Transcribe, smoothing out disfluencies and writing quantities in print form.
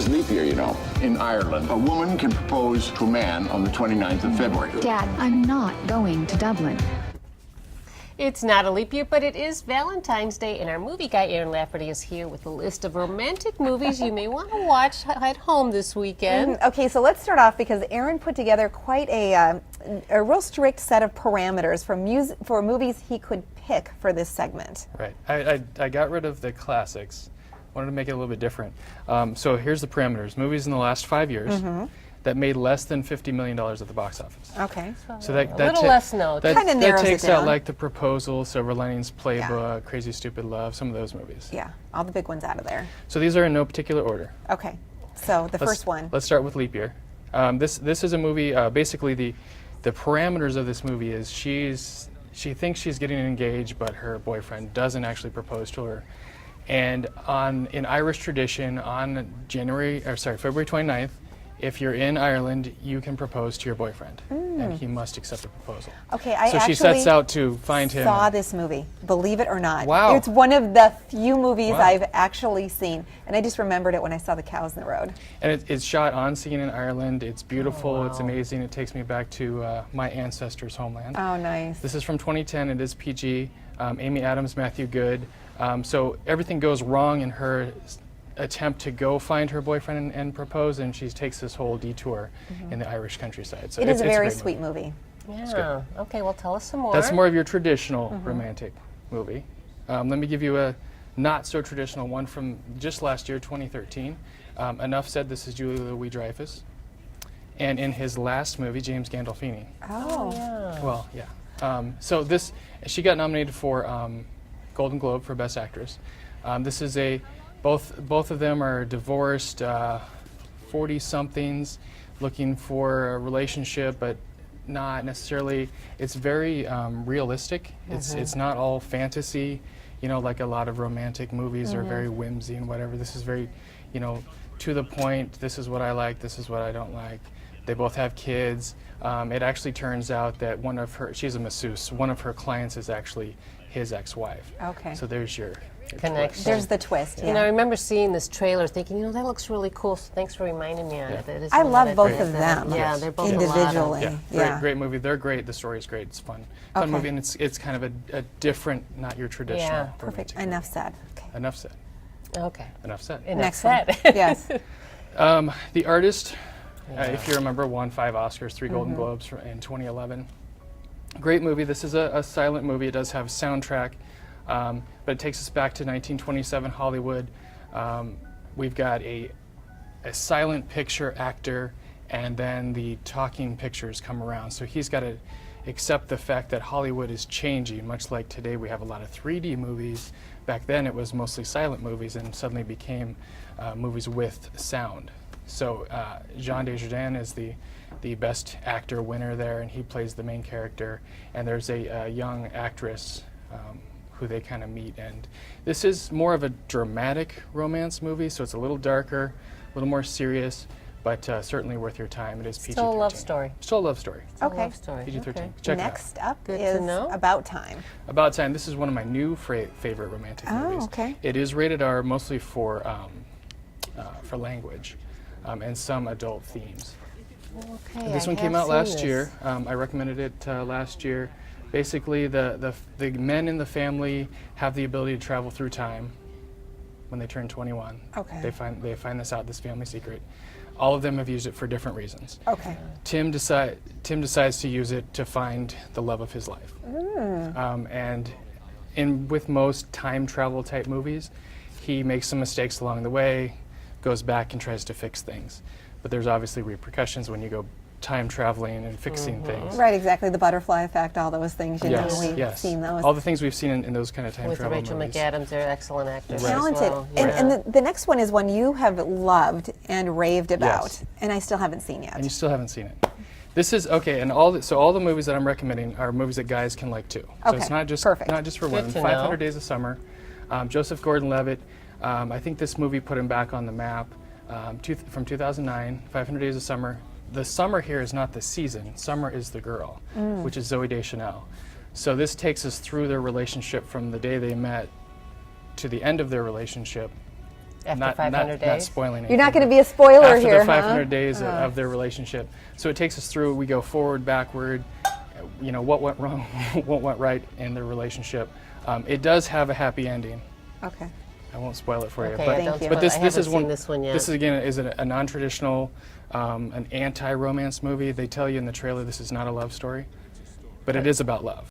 It's leap year, you know. In Ireland, a woman can propose to a man on the 29th of February. Dad, I'm not going to Dublin. It's not a leap year, but it is Valentine's Day, and our movie guy, Aaron Lafferty, is here with a list of romantic movies you may want to watch at home this weekend. Okay, so let's start off because Aaron put together quite a real strict set of parameters for movies he could pick for this segment. Right. I got rid of the classics. Wanted to make it a little bit different. So here's the parameters. Movies in the last 5 years that made less than $50 million at the box office. Okay. a So little less now. That Kinda narrows takes it down. out like The Proposal, Silver Linings Playbook, Crazy Stupid Love, some of those movies. Yeah, all the big ones out of there. So these are in no particular order. Okay, so the first one. Let's start with Leap Year. This is a movie, basically the parameters of this movie is she thinks she's getting engaged, but her boyfriend doesn't actually propose to her. And in Irish tradition, on February 29th, if you're in Ireland, you can propose to your boyfriend, and he must accept the proposal. Okay, I so actually she sets out to find him. saw this movie, believe it or not. Wow. It's one of the few movies Wow. I've actually seen, and I just remembered it when I saw the cows in the road. And it's shot on scene in Ireland. It's beautiful. It's amazing. It takes me back to my ancestors' homeland. Oh, nice. This is from 2010. It is PG. Amy Adams, Matthew Good. So everything goes wrong in her attempt to go find her boyfriend and propose, and she takes this whole detour in the Irish countryside. So It is a very great sweet movie. Yeah. Okay, well, tell us some more. That's more of your traditional romantic movie. Let me give you a not so traditional one from just last year, 2013. Enough Said. This is Julia Louis-Dreyfus, and in his last movie, James Gandolfini. Oh. Yeah. Well, yeah. So she got nominated for Golden Globe for Best Actress. This is both of them are divorced 40-somethings looking for a relationship, but not necessarily. It's very realistic. It's not all fantasy, like a lot of romantic movies are very whimsy and whatever. This is very, to the point. This is what I like. This is what I don't like. They both have kids. It actually turns out that she's a masseuse. One of her clients is actually his ex-wife. Okay. So there's your Connection. twist. There's the twist, yeah. I remember seeing this trailer thinking, that looks really cool, so thanks for reminding me on it. That is I one love that both did of that. them. Yeah, they're both individually. Great movie. They're great. The story's great. It's fun movie, and it's kind of a different, not your traditional. Yeah. Perfect. romantic Enough movie. said. Okay. Enough said. Okay. Enough said. Enough Next said. one. Yes. The Artist, if you remember, won 5 Oscars, 3 Golden Globes in 2011. Great movie. This is a silent movie. It does have a soundtrack, but it takes us back to 1927 Hollywood. We've got a silent picture actor, and then the talking pictures come around. So he's got to accept the fact that Hollywood is changing, much like today we have a lot of 3D movies. Back then it was mostly silent movies, and suddenly became movies with sound. So Jean Desjardins is the best actor winner there, and he plays the main character. And there's a young actress who they kind of meet. And this is more of a dramatic romance movie, so it's a little darker, a little more serious, but certainly worth your time. It is PG-13. Still a love story. Still a love story. Okay. Love story. PG-13. Okay. Check Next up Good to is know. About Time. it out. About Time. This is one of my new favorite romantic movies. okay. It is rated R, mostly for language and some adult themes. Okay, This I one came have out seen last this. year. I recommended it last year. Basically, the men in the family have the ability to travel through time when they turn 21. Okay. They find this out, this family secret. All of them have used it for different reasons. Okay. Tim decides to use it to find the love of his life. And with most time travel type movies, he makes some mistakes along the way, goes back and tries to fix things. But there's obviously repercussions when you go time traveling and fixing things. Right, exactly. The butterfly effect, all those things. Yes, We've yes. seen those. All the things we've seen in those kind of time With travel Rachel movies. McAdams, they're excellent actors. as Talented. well. And the next one is one you have loved and raved about, Yes. and I still haven't seen yet. And you still haven't seen it. This is okay, and all the movies that I'm recommending are movies that guys can like too. So Okay, it's not just perfect. not just for Good women. to 500 know. Days of Summer, Joseph Gordon-Levitt. I think this movie put him back on the map. From 2009, 500 Days of Summer. The summer here is not the season. Summer is the girl, which is Zooey Deschanel. So this takes us through their relationship from the day they met to the end of their relationship. After not 500 not days? spoiling anything. You're not going to be a spoiler After here, the 500 huh? days of their relationship. So it takes us through, we go forward, backward, you know, what went wrong, what went right in their relationship. It does have a happy ending. Okay. I won't spoil it for Okay, you. But, don't you. spoil but it. I this haven't is one. seen this one yet. This is, again, is a non-traditional, an anti-romance movie. They tell you in the trailer this is not a love story, but it is about love.